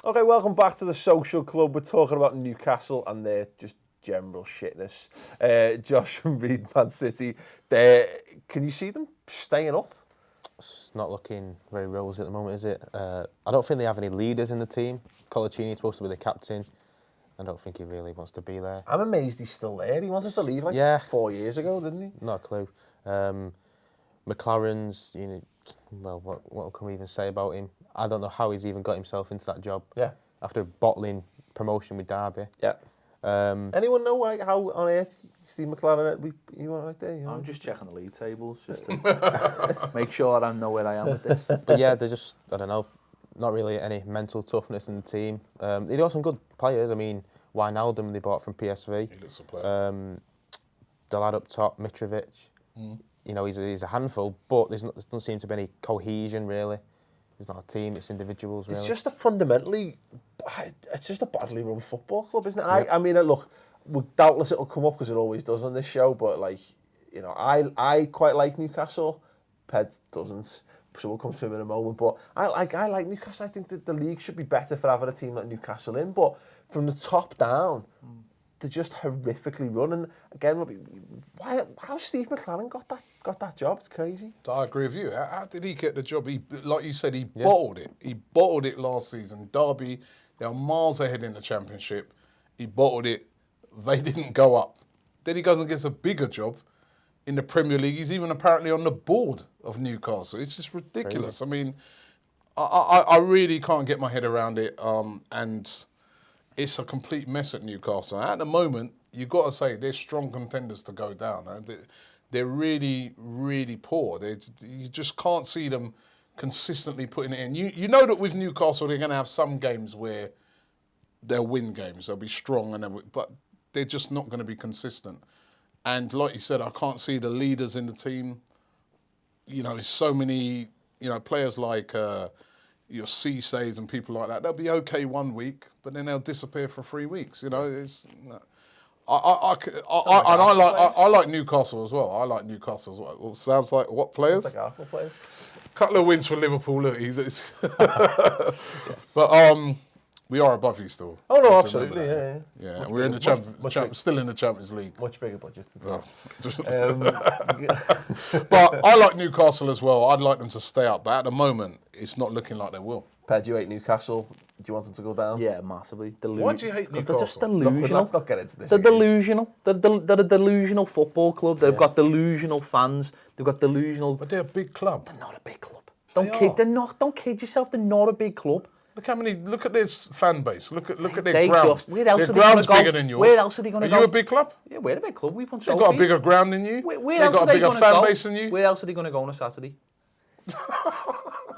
Okay, welcome back to the Social Club. We're talking about Newcastle and their just general shitness. Josh from Redmen City. Can you see them staying up? It's not looking very rosy at the moment, is it? I don't think they have any leaders in the team. Colaccini's supposed to be the captain. I don't think he really wants to be there. I'm amazed he's still there. He wanted to leave 4 years ago, didn't he? Not a clue. McLaren's, well, what can we even say about him? I don't know how he's even got himself into that job. Yeah. After bottling promotion with Derby. Yeah. Anyone know how on earth Steve McLaren, you want right there? I'm just checking the league tables just to make sure I know where I am with this. But yeah, they're just, I don't know, not really any mental toughness in the team. They got some good players. I mean, Wijnaldum they bought from PSV. He looks a player. The lad up top, Mitrovic. He's a handful, but there doesn't seem to be any cohesion really. It's not a team; it's individuals. Really. It's just it's just a badly run football club, isn't it? Yeah. I mean, look, doubtless it'll come up because it always does on this show. But I quite like Newcastle. Ped doesn't. So we'll come to him in a moment. But I like Newcastle. I think that the league should be better for having a team like Newcastle in. But from the top down, they're just horrifically run. And again, how Steve McLaren got that job? It's crazy. I agree with you. How did he get the job? Like you said, he bottled it. He bottled it last season. Derby, they are miles ahead in the Championship. He bottled it. They didn't go up. Then he goes and gets a bigger job in the Premier League. He's even apparently on the board of Newcastle. It's just ridiculous. Crazy. I mean, I really can't get my head around it. And it's a complete mess at Newcastle. At the moment, you've got to say they're strong contenders to go down. They're really, really poor. You just can't see them consistently putting it in. You know that with Newcastle, they're going to have some games where they'll win games. They'll be strong, but they're just not going to be consistent. And like you said, I can't see the leaders in the team. There's so many, players like your C-Stays and people like that. They'll be okay 1 week, but then they'll disappear for 3 weeks. I like Newcastle as well. I like Newcastle as well. Well, sounds like what players? Sounds like Arsenal players. Couple of wins for Liverpool. Look, but we are above you still. Oh no, absolutely, yeah. Yeah, we're in the still in the Champions League. Much bigger budget. But I like Newcastle as well. I'd like them to stay up, but at the moment, it's not looking like they will. Ped, you hate Newcastle. Do you want them to go down? Yeah, massively. Why do you hate Newcastle? They're just delusional. Look, let's not get into this. They're delusional. They're a delusional football club. They've got delusional fans. They've got delusional. But they're a big club. They're not a big club. Don't kid yourself. They're not a big club. Look at this fan base. Look at their ground. Where else their are ground's they going to go? bigger than yours. Where else are they going to go? Are you a big club? Yeah, we're a big club. We've won They've trophies. got a bigger ground than you. Where They've else got are a they bigger going fan to go? base than you. Where else are they going to go on a Saturday?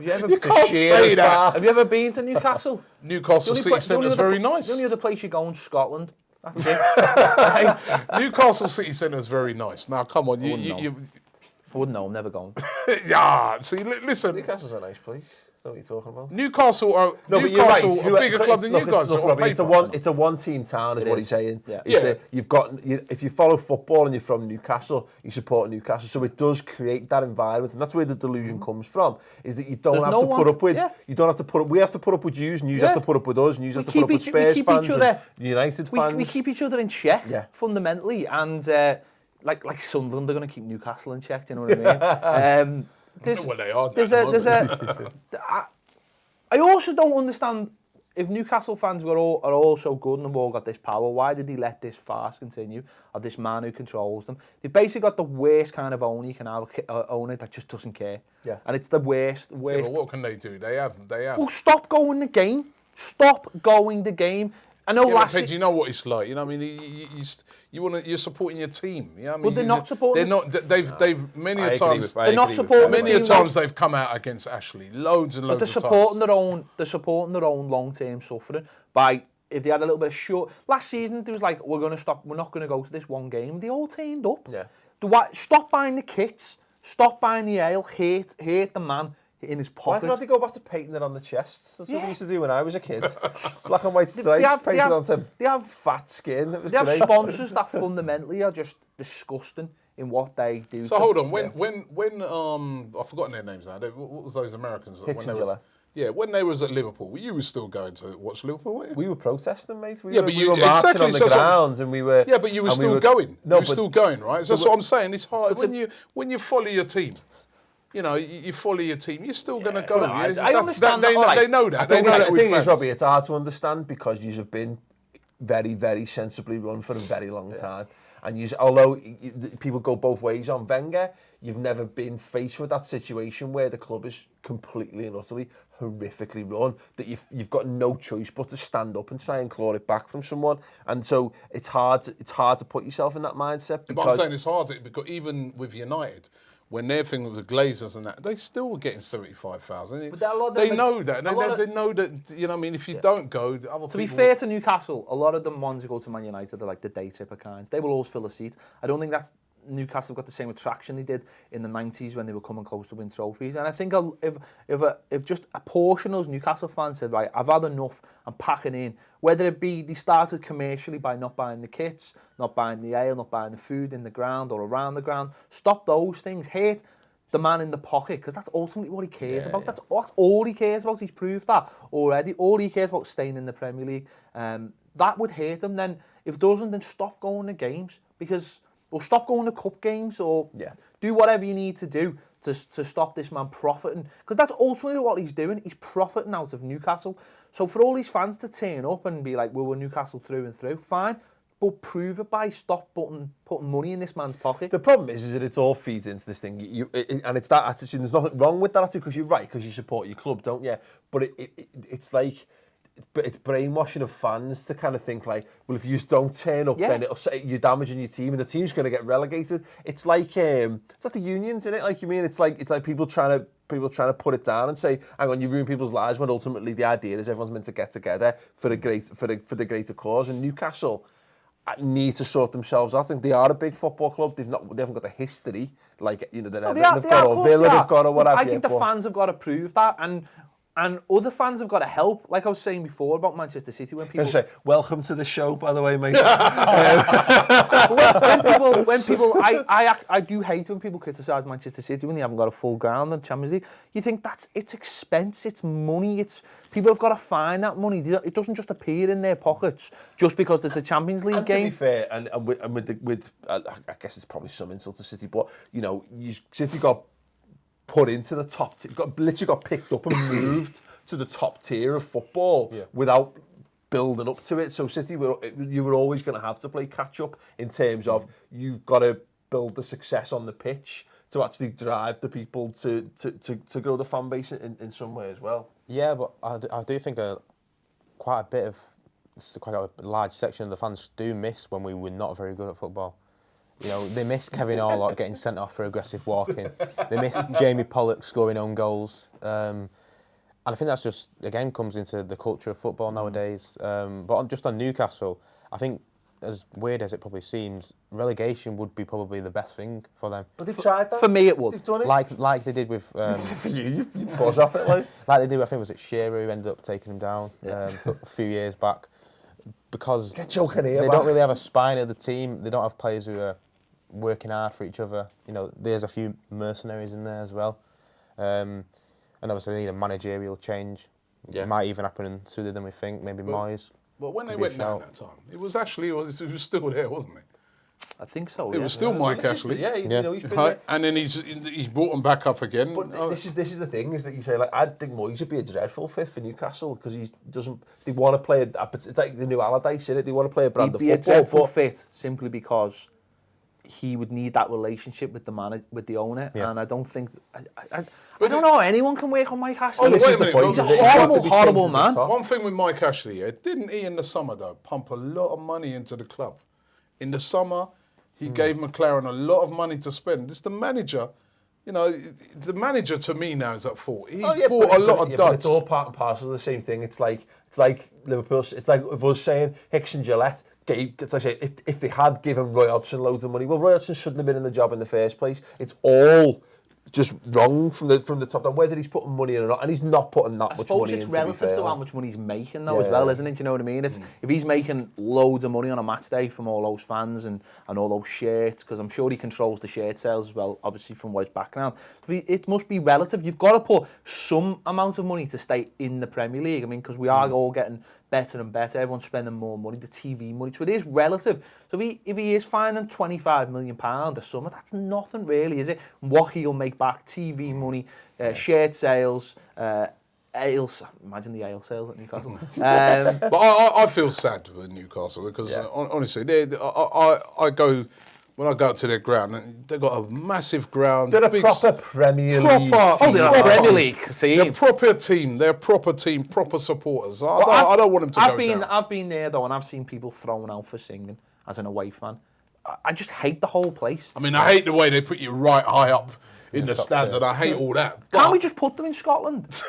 You can't say that. Have you ever been to Newcastle? Newcastle City Centre is very nice. The only other place you go in Scotland. That's it. Right? Newcastle City Centre is very nice. Now, come on. I wouldn't know. I'm never going. Yeah, see, listen. Newcastle's a nice place. That's what you're talking about. Newcastle are a bigger club than you guys are. Robbie, it's a one-team town, is what he's saying. Yeah. If you follow football and you're from Newcastle, you support Newcastle. So it does create that environment, and that's where the delusion comes from. Is that you don't have to put up with. You don't have to put up. We have to put up with yous, and yous have to put up with us, and yous have to put up with Spurs fans, and United fans. We keep each other in check, fundamentally, and like Sunderland, they're going to keep Newcastle in check. Do you know what I mean? I also don't understand if Newcastle fans are all so good and have all got this power. Why did he let this farce continue? Of this man who controls them? They've basically got the worst kind of owner you can have, owner that just doesn't care. Yeah, and it's the worst. Yeah, but what can they do? They have. Well, stop going the game. Stop going the game. I know last year. You know what it's like. You know, what I mean, you're supporting your team. You know what I mean? But they're not supporting. They're not. They've many a times. They're not supporting. Many a times they've come out against Ashley, loads and loads of times. They're supporting their own long-term suffering by if they had a little bit of short. Last season there was like we're not going to go to this one game. They all turned up. Yeah. Stop buying the kits. Stop buying the ale. Hate the man in his pocket. Why can't they go back to painting it on the chests? That's what we used to do when I was a kid. Black and white stripes painted onto fat skin. They have sponsors that fundamentally are just disgusting in what they do. So hold on, when I've forgotten their names now. What was those Americans? Hicks and Gillette. Yeah, when they was at Liverpool, you were still going to watch Liverpool, weren't you? We were protesting, mate. We Yeah, were, but we you- were marching exactly, on the so that's what- grounds, and we were. Yeah, but you were and we still were- going. No, you were still going, right? So that's what I'm saying. It's hard when you follow your team. You know, you follow your team. You're still going to go. Well, I That's- understand they, that, all right. they know that. I They think, know the that with thing is, fans. Robbie, it's hard to understand because you have been very, very sensibly run for a very long time. And although people go both ways on Wenger, you've never been faced with that situation where the club is completely and utterly horrifically run, that you've got no choice but to stand up and try and claw it back from someone. And so it's hard to put yourself in that mindset. But I'm saying it's hard because even with United, when they're thinking with the Glazers and that, they still were getting 75,000. But a lot of They them know that. a lot They of- know that. You know, what I mean, if you don't go, the other To be people. fair to Newcastle, a lot of them ones who go to Man United are like the day tipper kinds. They will always fill a seat. I don't think that's Newcastle got the same attraction they did in the 90s when they were coming close to win trophies. And I think if just a portion of those Newcastle fans said, right, I've had enough, I'm packing in, whether it be they started commercially by not buying the kits, not buying the ale, not buying the food in the ground or around the ground, stop those things, hate the man in the pocket, because that's ultimately what he cares about. That's all he cares about. He's proved that already. All he cares about staying in the Premier League. That would hurt him. Then if it doesn't, then stop going to games, or stop going to cup games, or do whatever you need to do to stop this man profiting, because that's ultimately what he's doing. He's profiting out of Newcastle. So for all these fans to turn up and be like, well, we're Newcastle through and through, fine. But prove it by putting money in this man's pocket. The problem is that it all feeds into this thing, and it's that attitude. There's nothing wrong with that attitude, because you're right, because you support your club, don't you? But it's like, it's brainwashing of fans to kind of think like, well, if you just don't turn up, then it'll say you're damaging your team, and the team's going to get relegated. It's like the unions, isn't it? Like, you mean, it's like people trying to put it down and say, hang on, you ruin people's lives, when ultimately the idea is everyone's meant to get together for the greater cause. And Newcastle need to sort themselves out. I think they are a big football club. They haven't got the history like, you know, that Everton have got, or Villa have got, or whatever. I think the fans have got to prove that, and other fans have got to help. Like I was saying before about Manchester City, when people say, welcome to the show, by the way, mate. when people, I do hate when people criticise Manchester City when they haven't got a full ground in the Champions League. You think it's expense, it's money, people have got to find that money. It doesn't just appear in their pockets just because there's a Champions League game. To be fair, and with I guess it's probably some insult to City, but you know, City got put into the top, literally got picked up and moved to the top tier of football without building up to it. So City, you were always going to have to play catch up in terms of you've got to build the success on the pitch to actually drive the people to grow the fan base in some way as well. Yeah, but I do think quite a large section of the fans do miss when we were not very good at football. You know, they miss Kevin Orlok getting sent off for aggressive walking. They miss Jamie Pollock scoring own goals. And I think that's just, again, comes into the culture of football nowadays. But just on Newcastle, I think, as weird as it probably seems, relegation would be probably the best thing for them. But they've tried that. For me, it would. They've done it. Like they did with... For you buzz off it, like. Like they did, I think, was it Shearer who ended up taking him down a few years back. Because Get joking here, they man. don't really have a spine of the team. They don't have players who are working hard for each other. You know, there's a few mercenaries in there as well. And obviously they need a managerial change. It might even happen sooner than we think, maybe Moyes. But when they went down that time, it was still there, wasn't it? I think so. It was still Mike Ashley. You know, he's been there. And then he's brought them back up again. But this is the thing, is that you say, like, I think Moyes would be a dreadful fit for Newcastle, because they want to play it's like the new Allardyce, isn't it? They want to play a brand of football. He'd be a dreadful fit simply because he would need that relationship with the owner, and I don't think I don't know anyone can work on Mike Ashley. Oh, this is the point. He's a horrible man. One thing with Mike Ashley, didn't he in the summer though pump a lot of money into the club? In the summer, he gave McLaren a lot of money to spend. This the manager. You know, the manager to me now is at fault. He's bought a lot of duds. But it's all part and parcel of the same thing. It's like Liverpool. It's like if us saying Hicks and Gillette it's like if they had given Roy Hodgson loads of money, well, Roy Hodgson shouldn't have been in the job in the first place. It's all just wrong from the top down, whether he's putting money in or not, and he's not putting that much money in. I suppose it's relative to how much money he's making though, as well, isn't it? Do you know what I mean? It's if he's making loads of money on a match day from all those fans and all those shirts, because I'm sure he controls the shirt sales as well, obviously from what his background. It must be relative. You've got to put some amount of money to stay in the Premier League. I mean, because we are all getting better and better. Everyone's spending more money, the TV money. So it is relative. So if he is finding £25 million a summer, that's nothing really, is it? What he'll make back, TV money, shirt sales, ales. Imagine the ale sales at Newcastle. But I feel sad with Newcastle because honestly, I go. When I go out to their ground, they've got a massive ground. They're a proper Premier League. Oh, they're a Premier League. They're a proper team. They're a proper team, proper supporters. I don't want them to go down. I've been there, though, and I've seen people thrown out for singing as an away fan. I just hate the whole place. I mean, I hate the way they put you right high up in the stands, and I hate all that. Can't we just put them in Scotland?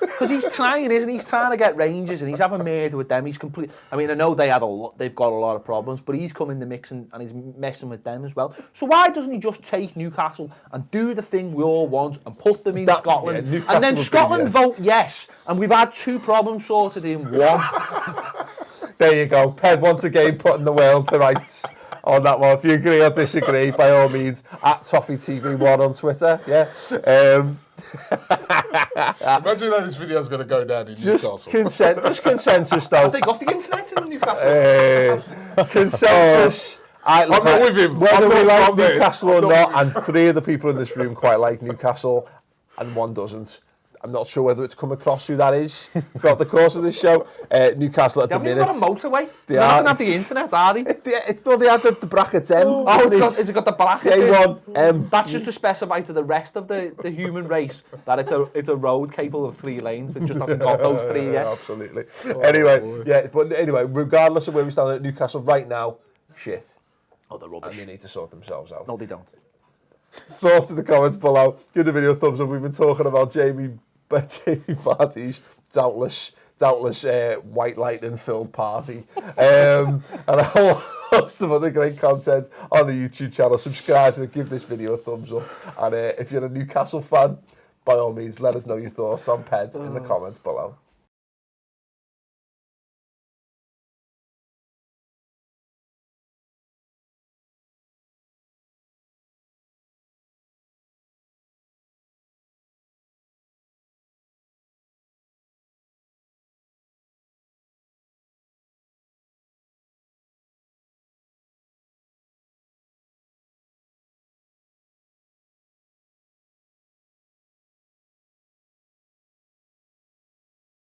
Because he's trying, isn't he? He's trying to get Rangers, and he's having murder with them. He's complete. I mean, I know they've got a lot of problems, but he's come in the mix and he's messing with them as well. So why doesn't he just take Newcastle and do the thing we all want and put them in Scotland, and then Scotland vote yes, and we've had 2 problems sorted in one. There you go. Pev once again putting the world to rights on that one. If you agree or disagree, by all means, at ToffeeTV1 on Twitter. Yeah. Imagine how this video is going to go down in Newcastle. Just consensus, though. Have they got the internet in Newcastle? Consensus. I'm not with him. Whether we like Newcastle or not, and 3 of the people in this room quite like Newcastle, and 1 doesn't. I'm not sure whether it's come across who that is throughout the course of this show. Newcastle at the minute. They've got a motorway. They're not going to have the internet, are they? They had the brackets M. Has it got the brackets A1, M. That's just to specify to the rest of the human race that it's a road capable of 3 lanes, but just hasn't got those 3 yet. Absolutely. Anyway, regardless of where we stand at Newcastle right now, shit. Oh, they're rubbish. And they need to sort themselves out. No, they don't. Thoughts in the comments below. Give the video a thumbs up. We've been talking about Jamie Vardy's doubtless white lightning filled party, and a whole host of other great content on the YouTube channel. Subscribe to it, give this video a thumbs up, and if you're a Newcastle fan, by all means, let us know your thoughts on Ped in the comments below.